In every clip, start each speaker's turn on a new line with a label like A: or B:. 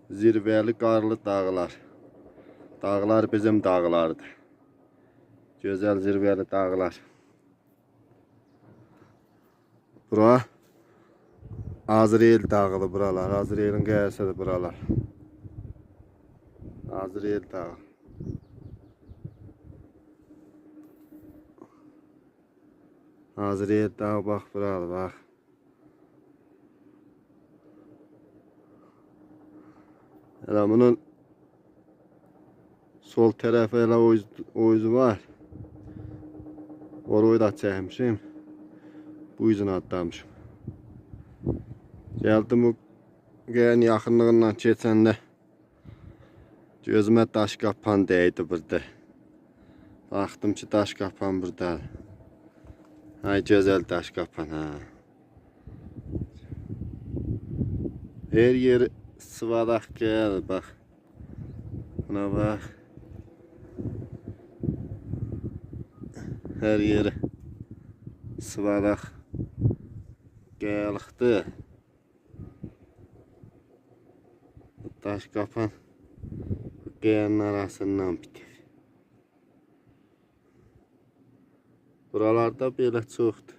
A: Zirveli qarlı dağlar. Dağlar bizim dağlardır. Gözəl zirveli dağlar. Bura Azriyel dağıdır buralar. Azriyelin qəyəsidir buralar. Azriyel dağı. Azriyel dağı bax buralar bax. Elə bunun sol tərəfi elə o yüzü var. Orayı da çəkmişim. Bu yüzünü atlamışım. Gəldim bu qəyənin yaxınlığından keçəndə gözümə daş qapan dəydi burada. Baxdım ki daş qapan burada. Ay gözəl daş qapan ha. Her yeri sıvadaq gəl bax. Buna bax. Her yeri sıvadaq gəliqdi. Daş qapan qəyənin arasından bitir. Buralarda belə çoxdur.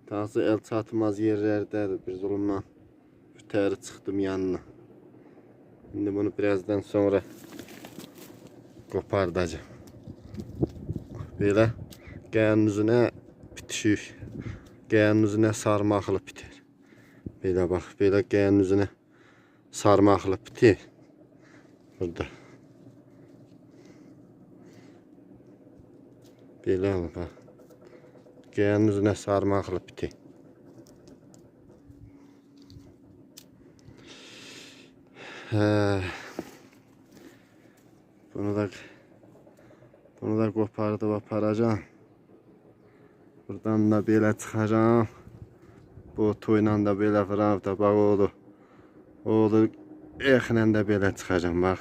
A: Tazı el çatmaz yerlərdədir. Bir zulumdan bütəri çıxdım yanına. Şimdi bunu birazdan sonra qopardacağım. Belə qəyənin üzünə bitişik. Qəyənin üzünə sarmaqlı bitir. Belə bax, belə qəyənin üzünə sarmaqlı bitir. Burada. Belə bax. Qəyənin üzünə sarmaqlı bitir. Bunu da qopardıb aparacağım. Buradan da belə çıxacağım. Bu toyla da belə vırab da bax oldu. Oldu. Exlə də belə çıxacağım bax.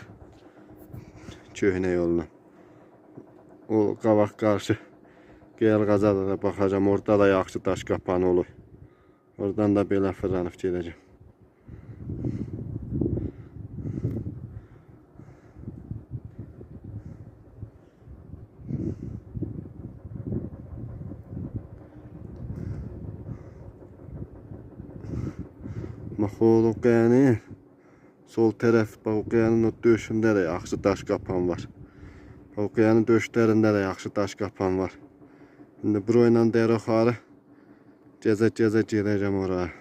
A: Köhnə yolla. O qabaq qarşı Qəyəl Qazada da baxacağım. Orada da yaxşı daş qapanı olur. Oradan da belə fırlanıb gedəcəm. Bax o qəyənin sol tərəf, bax o qəyənin o döşündə də yaxşı daş qapan var. O qəyənin döşlərində də yaxşı daş qapan var. Şimdi burayla da yuxarı gecə gedəcəm oraya.